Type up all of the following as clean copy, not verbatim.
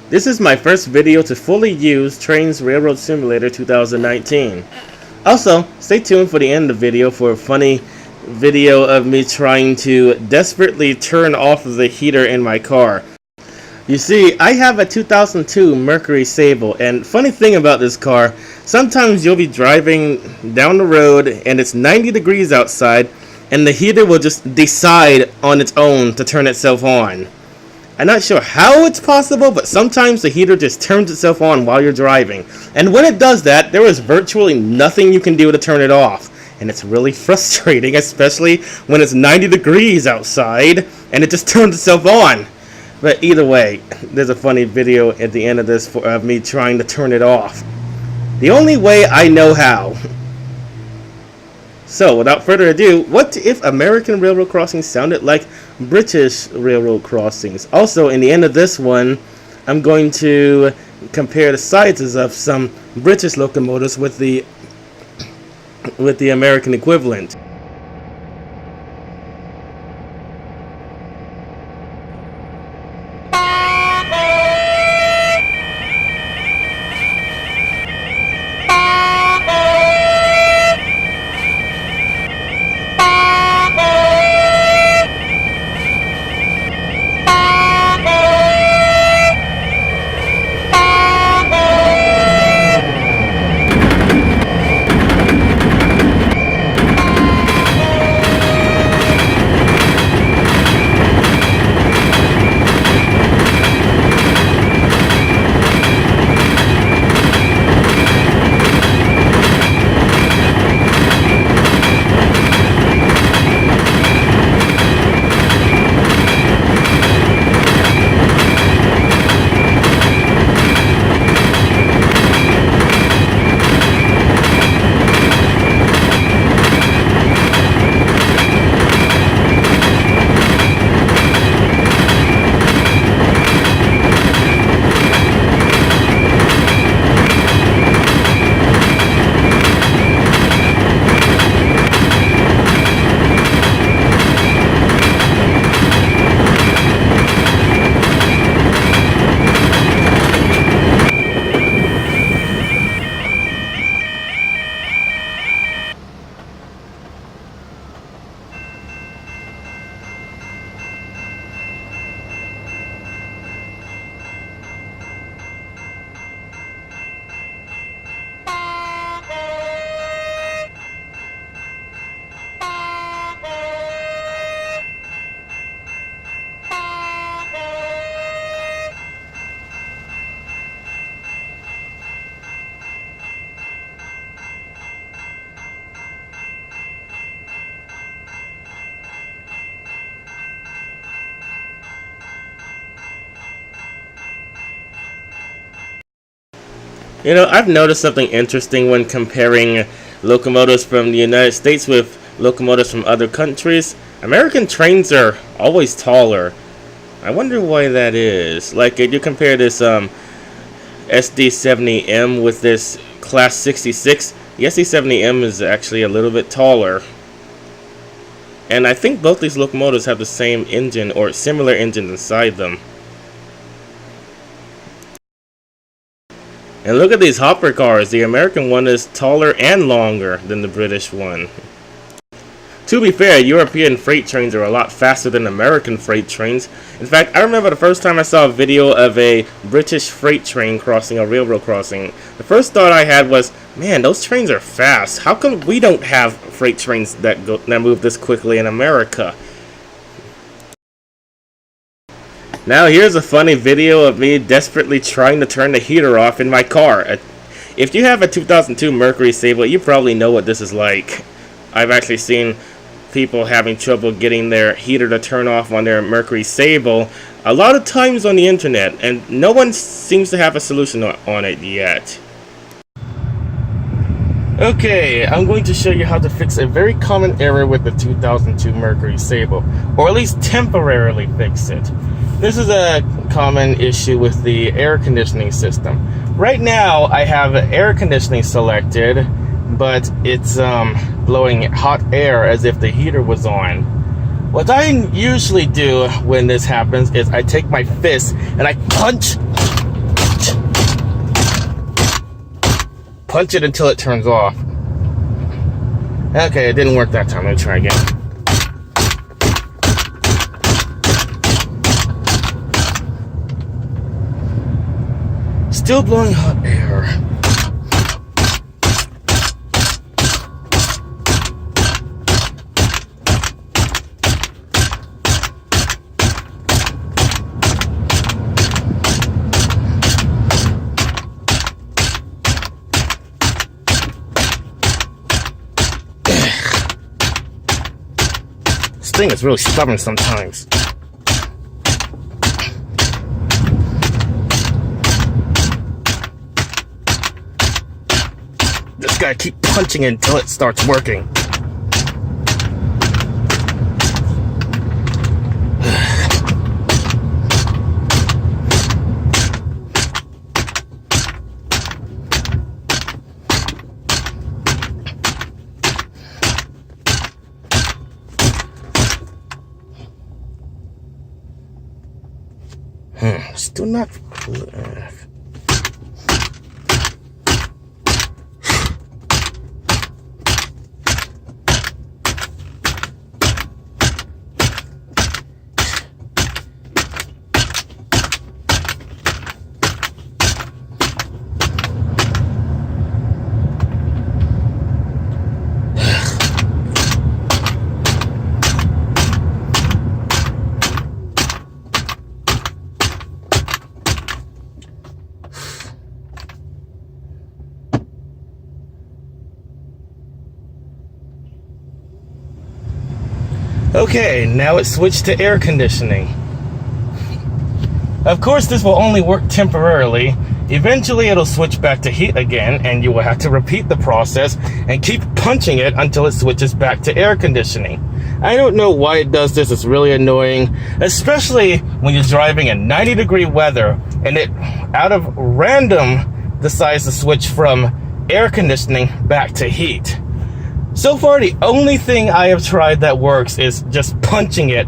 This is my first video to fully use Trainz Railroad Simulator 2019. Also, stay tuned for the end of the video for a funny video of me trying to desperately turn off the heater in my car. You see, I have a 2002 Mercury Sable, and funny thing about this car, sometimes you'll be driving down the road and it's 90 degrees outside and the heater will just decide on its own to turn itself on. I'm not sure how it's possible, but sometimes the heater just turns itself on while you're driving. And when it does that, there is virtually nothing you can do to turn it off. And it's really frustrating, especially when it's 90 degrees outside and it just turns itself on. But either way, there's a funny video at the end of this of me trying to turn it off. The only way I know how. So, without further ado, what if American railroad crossings sounded like British railroad crossings? Also, in the end of this one, I'm going to compare the sizes of some British locomotives with the American equivalent. You know, I've noticed something interesting when comparing locomotives from the United States with locomotives from other countries. American trains are always taller. I wonder why that is. Like, if you compare this SD70M with this Class 66, the SD70M is actually a little bit taller. And I think both these locomotives have the same engine or similar engines inside them. And look at these hopper cars. The American one is taller and longer than the British one. To be fair, European freight trains are a lot faster than American freight trains. In fact, I remember the first time I saw a video of a British freight train crossing a railroad crossing. The first thought I had was, man, those trains are fast. How come we don't have freight trains that move this quickly in America? Now here's a funny video of me desperately trying to turn the heater off in my car. If you have a 2002 Mercury Sable, you probably know what this is like. I've actually seen people having trouble getting their heater to turn off on their Mercury Sable a lot of times on the internet, and no one seems to have a solution on it yet. Okay, I'm going to show you how to fix a very common error with the 2002 Mercury Sable, or at least temporarily fix it. This is a common issue with the air conditioning system. Right now, I have air conditioning selected, but it's blowing hot air as if the heater was on. What I usually do when this happens is I take my fist and I punch punch it until it turns off. Okay, it didn't work that time. Let me try again. Still blowing hot air. This thing is really stubborn sometimes. Just gotta keep punching it until it starts working. Still not cool enough. Okay, now it's switched to air conditioning. Of course, this will only work temporarily. Eventually, it'll switch back to heat again, and you will have to repeat the process and keep punching it until it switches back to air conditioning. I don't know why it does this. It's really annoying, especially when you're driving in 90-degree weather and it, out of random, decides to switch from air conditioning back to heat. So far, the only thing I have tried that works is just punching it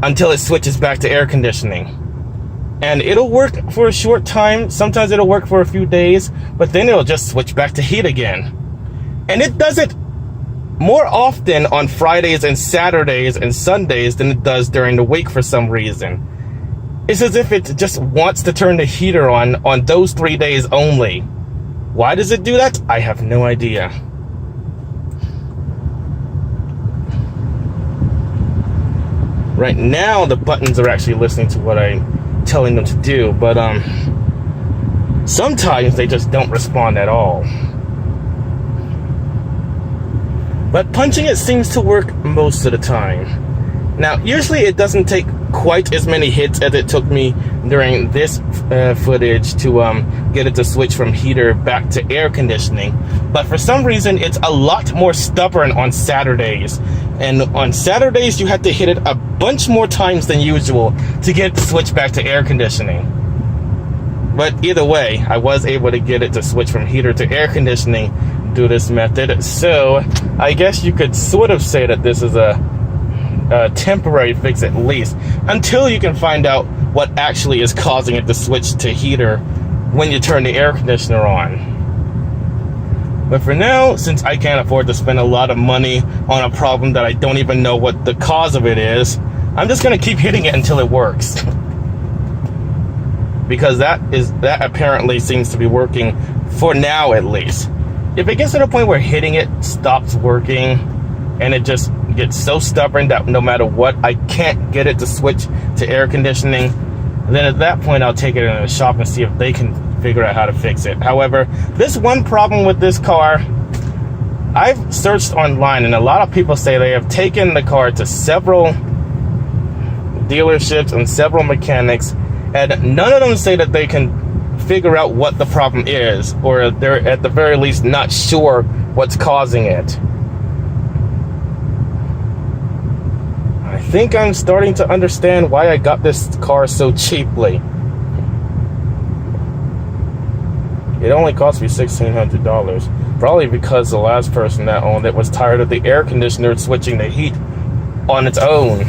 until it switches back to air conditioning. And it'll work for a short time. Sometimes it'll work for a few days, but then it'll just switch back to heat again. And it does it more often on Fridays and Saturdays and Sundays than it does during the week for some reason. It's as if it just wants to turn the heater on those 3 days only. Why does it do that? I have no idea. Right now, the buttons are actually listening to what I'm telling them to do, but sometimes they just don't respond at all. But punching it seems to work most of the time. Now, usually it doesn't take quite as many hits as it took me during this footage to get it to switch from heater back to air conditioning. But for some reason, it's a lot more stubborn on Saturdays. And on Saturdays, you have to hit it a bunch more times than usual to get it to switch back to air conditioning. But either way, I was able to get it to switch from heater to air conditioning through this method. So I guess you could sort of say that this is a temporary fix, at least, until you can find out what actually is causing it to switch to heater when you turn the air conditioner on. But for now, since I can't afford to spend a lot of money on a problem that I don't even know what the cause of it is, I'm just going to keep hitting it until it works. Because that apparently seems to be working for now, at least. If it gets to the point where hitting it stops working and it just gets so stubborn that no matter what, I can't get it to switch to air conditioning, then at that point I'll take it in a shop and see if they can figure out how to fix it. However, this one problem with this car, I've searched online and a lot of people say they have taken the car to several dealerships and several mechanics, and none of them say that they can figure out what the problem is, or they're at the very least not sure what's causing it. I think I'm starting to understand why I got this car so cheaply. It only cost me $1,600, probably because the last person that owned it was tired of the air conditioner switching to heat on its own.